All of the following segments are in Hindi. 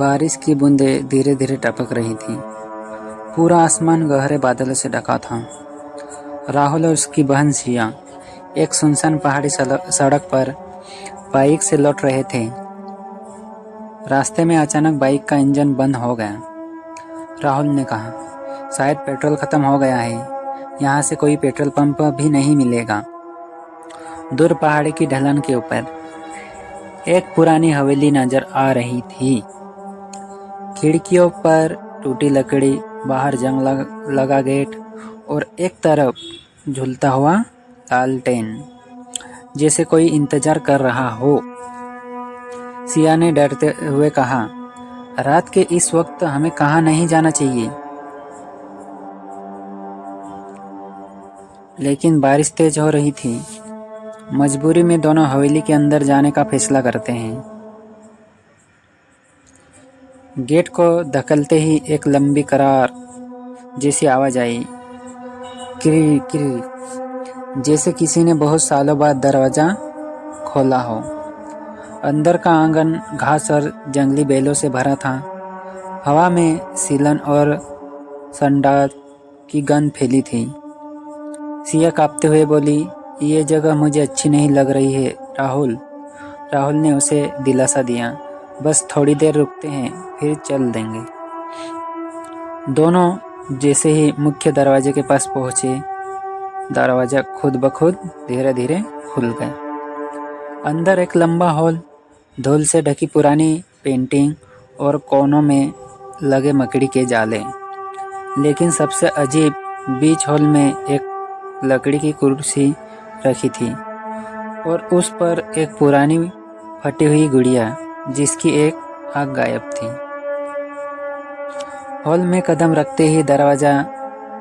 बारिश की बूंदें धीरे धीरे टपक रही थीं। पूरा आसमान गहरे बादलों से ढका था। राहुल और उसकी बहन सिया एक सुनसान पहाड़ी सड़क पर बाइक से लौट रहे थे। रास्ते में अचानक बाइक का इंजन बंद हो गया। राहुल ने कहा, शायद पेट्रोल खत्म हो गया है। यहाँ से कोई पेट्रोल पंप भी नहीं मिलेगा। दूर पहाड़ी की ढलान के ऊपर एक पुरानी हवेली नजर आ रही थी। खिड़कियों पर टूटी लकड़ी, बाहर जंग लगा गेट और एक तरफ झूलता हुआ लालटेन, जैसे कोई इंतजार कर रहा हो। सिया ने डरते हुए कहा, रात के इस वक्त हमें कहाँ नहीं जाना चाहिए। लेकिन बारिश तेज हो रही थी। मजबूरी में दोनों हवेली के अंदर जाने का फैसला करते हैं। गेट को धकेलते ही एक लंबी करार जैसी आवाज आई, किरी किरी, जैसे किसी ने बहुत सालों बाद दरवाजा खोला हो। अंदर का आंगन घास और जंगली बेलों से भरा था। हवा में सीलन और संडास की गंध फैली थी। सिया कांपते हुए बोली, ये जगह मुझे अच्छी नहीं लग रही है राहुल। राहुल ने उसे दिलासा दिया, बस थोड़ी देर रुकते हैं, फिर चल देंगे। दोनों जैसे ही मुख्य दरवाजे के पास पहुंचे, दरवाजा खुद ब खुद धीरे धीरे खुल गया। अंदर एक लंबा हॉल, धूल से ढकी पुरानी पेंटिंग और कोनों में लगे मकड़ी के जाले। लेकिन सबसे अजीब, बीच हॉल में एक लकड़ी की कुर्सी रखी थी और उस पर एक पुरानी फटी हुई गुड़िया, जिसकी एक आंख गायब थी। हॉल में कदम रखते ही दरवाजा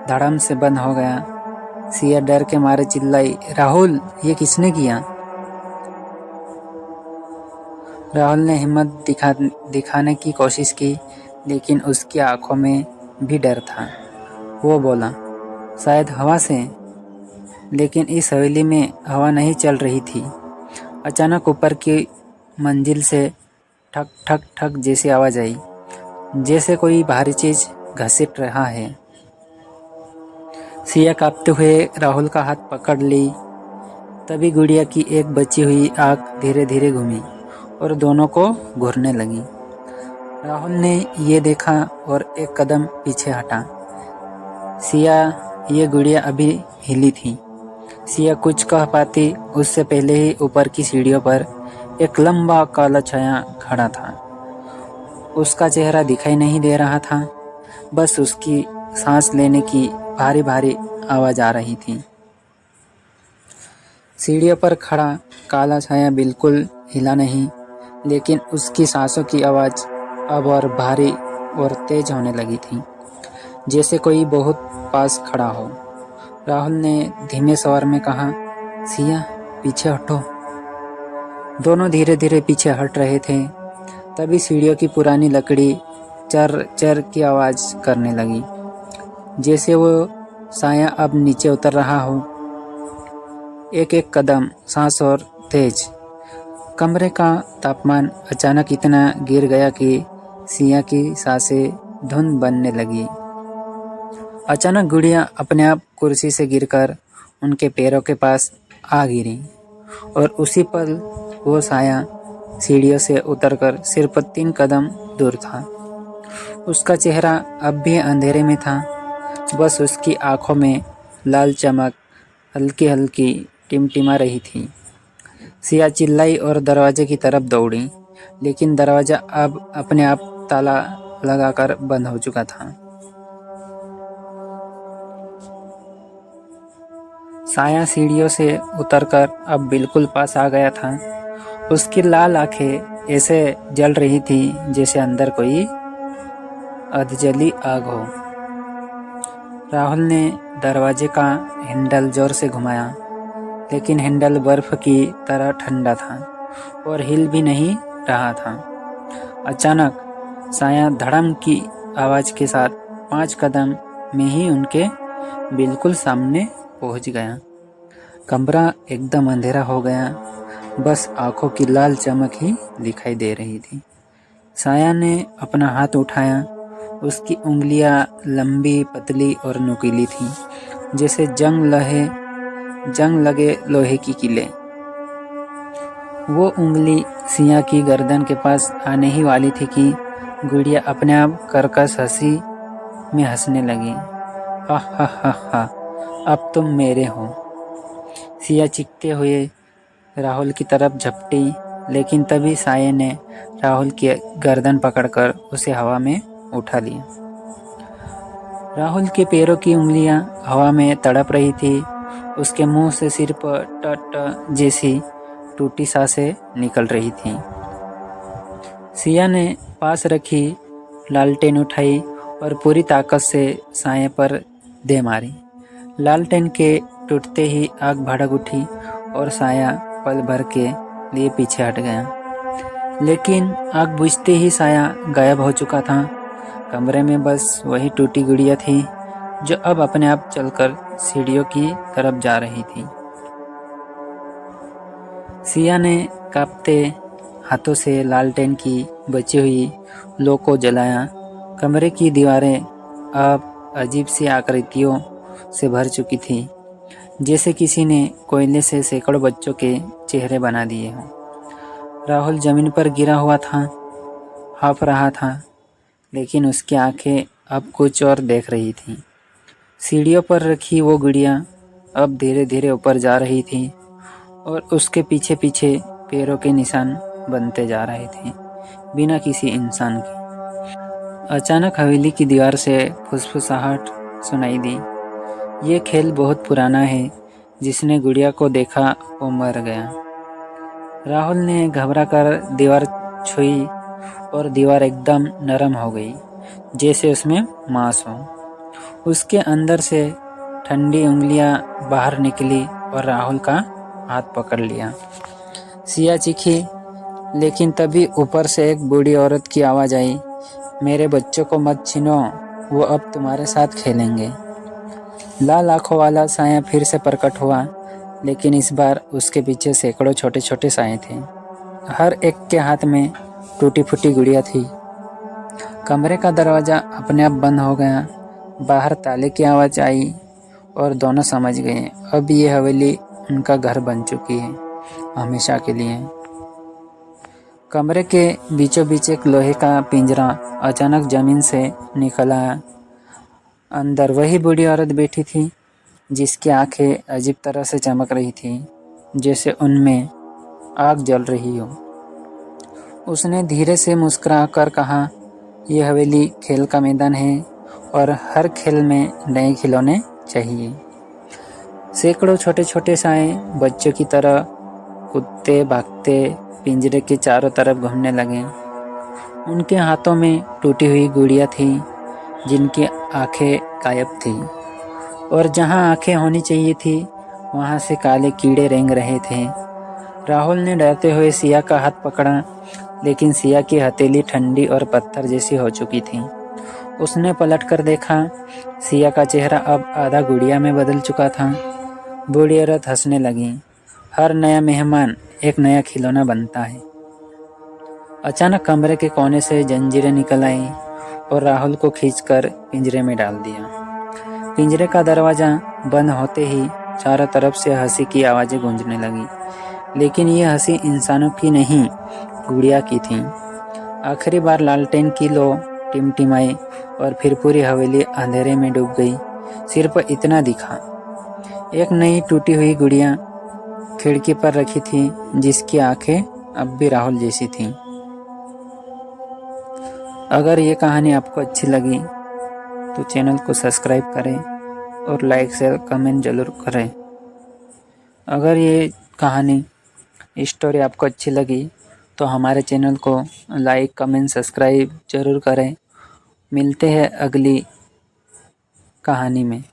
धड़ाम से बंद हो गया। सिया डर के मारे चिल्लाई, राहुल, ये किसने किया? राहुल ने हिम्मत दिखाने की कोशिश की, लेकिन उसकी आंखों में भी डर था। वो बोला, शायद हवा से। लेकिन इस हवेली में हवा नहीं चल रही थी। अचानक ऊपर की मंजिल से ठक ठक ठक जैसी आवाज आई, जैसे कोई भारी चीज घसीट रहा है। सिया कांपते हुए राहुल का हाथ पकड़ ली। तभी गुड़िया की एक बची हुई आंख धीरे धीरे घूमी और दोनों को घूरने लगी। राहुल ने ये देखा और एक कदम पीछे हटा। सिया, ये गुड़िया अभी हिली थी। सिया कुछ कह पाती उससे पहले ही ऊपर की सीढ़ियों पर एक लंबा काला छाया खड़ा था। उसका चेहरा दिखाई नहीं दे रहा था, बस उसकी सांस लेने की भारी भारी आवाज आ रही थी। सीढ़ियों पर खड़ा काला छाया बिल्कुल हिला नहीं, लेकिन उसकी सांसों की आवाज अब और भारी और तेज होने लगी थी, जैसे कोई बहुत पास खड़ा हो। राहुल ने धीमे स्वर में कहा, सिया, पीछे हटो। दोनों धीरे धीरे पीछे हट रहे थे। तभी सीढ़ियों की पुरानी लकड़ी चर चर की आवाज करने लगी, जैसे वो साया अब नीचे उतर रहा हो। एक एक कदम, सांस और तेज। कमरे का तापमान अचानक इतना गिर गया कि सिया की सांसें धुंध बनने लगी। अचानक गुड़िया अपने आप कुर्सी से गिरकर उनके पैरों के पास आ गिरी और उसी पल वो साया सीढ़ियों से उतरकर सिर्फ 3 कदम दूर था। उसका चेहरा अब भी अंधेरे में था, बस उसकी आंखों में लाल चमक हल्की हल्की टिमटिमा रही थी। सिया चिल्लाई और दरवाजे की तरफ दौड़ी, लेकिन दरवाजा अब अपने आप ताला लगाकर बंद हो चुका था। साया सीढ़ियों से उतरकर अब बिल्कुल पास आ गया था। उसकी लाल आंखें ऐसे जल रही थी जैसे अंदर कोई अधजली आग हो। राहुल ने दरवाजे का हैंडल जोर से घुमाया, लेकिन हैंडल बर्फ की तरह ठंडा था और हिल भी नहीं रहा था। अचानक साया धड़म की आवाज के साथ 5 कदम में ही उनके बिल्कुल सामने पहुंच गया। कमरा एकदम अंधेरा हो गया, बस आंखों की लाल चमक ही दिखाई दे रही थी। साया ने अपना हाथ उठाया। उसकी उंगलियां लंबी, पतली और नुकीली थीं, जैसे जंग लगे लोहे की कीलें। वो उंगली सिया की गर्दन के पास आने ही वाली थी कि गुड़िया अपने आप कर्कश हंसी में हंसने लगी। हा हा हा हा, अब तुम मेरे हो। सिया चीखते हुए राहुल की तरफ झपटी, लेकिन तभी साये ने राहुल की गर्दन पकड़कर उसे हवा में उठा लिया। राहुल के पैरों की उंगलियां हवा में तड़प रही थी। उसके मुंह से सिर्फ ट ट जैसी टूटी सांसें निकल रही थीं। सिया ने पास रखी लालटेन उठाई और पूरी ताकत से साये पर दे मारी। लालटेन के टूटते ही आग भड़क उठी और साया पल भर के लिए पीछे हट गया। लेकिन आग बुझते ही साया गायब हो चुका था। कमरे में बस वही टूटी गुड़िया थी, जो अब अपने आप चलकर सीढ़ियों की तरफ जा रही थी। सिया ने कांपते हाथों से लालटेन की बची हुई लौ को जलाया। कमरे की दीवारें अब अजीब सी आकृतियों से भर चुकी थी, जैसे किसी ने कोयले से सैकड़ों बच्चों के चेहरे बना दिए हों। राहुल जमीन पर गिरा हुआ था, हाँफ रहा था, लेकिन उसकी आंखें अब कुछ और देख रही थीं। सीढ़ियों पर रखी वो गुड़िया अब धीरे धीरे ऊपर जा रही थी और उसके पीछे पीछे पैरों के निशान बनते जा रहे थे, बिना किसी इंसान के। अचानक हवेली की दीवार से फुसफुसाहट सुनाई दी। ये खेल बहुत पुराना है, जिसने गुड़िया को देखा वो मर गया। राहुल ने घबराकर दीवार छुई और दीवार एकदम नरम हो गई, जैसे उसमें मांस हो। उसके अंदर से ठंडी उंगलियां बाहर निकली और राहुल का हाथ पकड़ लिया। सिया चीखी, लेकिन तभी ऊपर से एक बूढ़ी औरत की आवाज़ आई, मेरे बच्चों को मत छीनो, वो अब तुम्हारे साथ खेलेंगे। लाल आंखों वाला साया फिर से प्रकट हुआ, लेकिन इस बार उसके पीछे सैकड़ों छोटे छोटे साए थे। हर एक के हाथ में टूटी फूटी गुड़िया थी। कमरे का दरवाज़ा अपने आप बंद हो गया। बाहर ताले की आवाज़ आई और दोनों समझ गए, अब ये हवेली उनका घर बन चुकी है, हमेशा के लिए। कमरे के बीचों बीच एक लोहे का पिंजरा अचानक जमीन से निकल आया। अंदर वही बूढ़ी औरत बैठी थी, जिसकी आंखें अजीब तरह से चमक रही थी, जैसे उनमें आग जल रही हो। उसने धीरे से मुस्कुरा कर कहा, यह हवेली खेल का मैदान है और हर खेल में नए खिलौने चाहिए। सैकड़ों छोटे छोटे साए बच्चों की तरह कूदते भागते पिंजरे के चारों तरफ घूमने लगे। उनके हाथों में टूटी हुई गुड़िया थी, जिनकी आंखें गायब थी, और जहां आंखें होनी चाहिए थी वहां से काले कीड़े रेंग रहे थे। राहुल ने डरते हुए सिया का हाथ पकड़ा, लेकिन सिया की हथेली ठंडी और पत्थर जैसी हो चुकी थी। उसने पलटकर देखा, सिया का चेहरा अब आधा गुड़िया में बदल चुका था। बूढ़ी औरत हंसने लगी, हर नया मेहमान एक नया खिलौना बनता है। अचानक कमरे के कोने से जंजीरें निकल आई और राहुल को खींचकर पिंजरे में डाल दिया। पिंजरे का दरवाज़ा बंद होते ही चारों तरफ से हंसी की आवाज़ें गूंजने लगी, लेकिन ये हंसी इंसानों की नहीं, गुड़िया की थी। आखिरी बार लालटेन की लौ टिमटिमाई और फिर पूरी हवेली अंधेरे में डूब गई। सिर्फ इतना दिखा, एक नई टूटी हुई गुड़िया खिड़की पर रखी थी, जिसकी आंखें अब भी राहुल जैसी थीं। अगर ये कहानी आपको अच्छी लगी तो चैनल को सब्सक्राइब करें और लाइक शेयर कमेंट ज़रूर करें। अगर ये कहानी स्टोरी आपको अच्छी लगी तो हमारे चैनल को लाइक कमेंट सब्सक्राइब ज़रूर करें। मिलते हैं अगली कहानी में।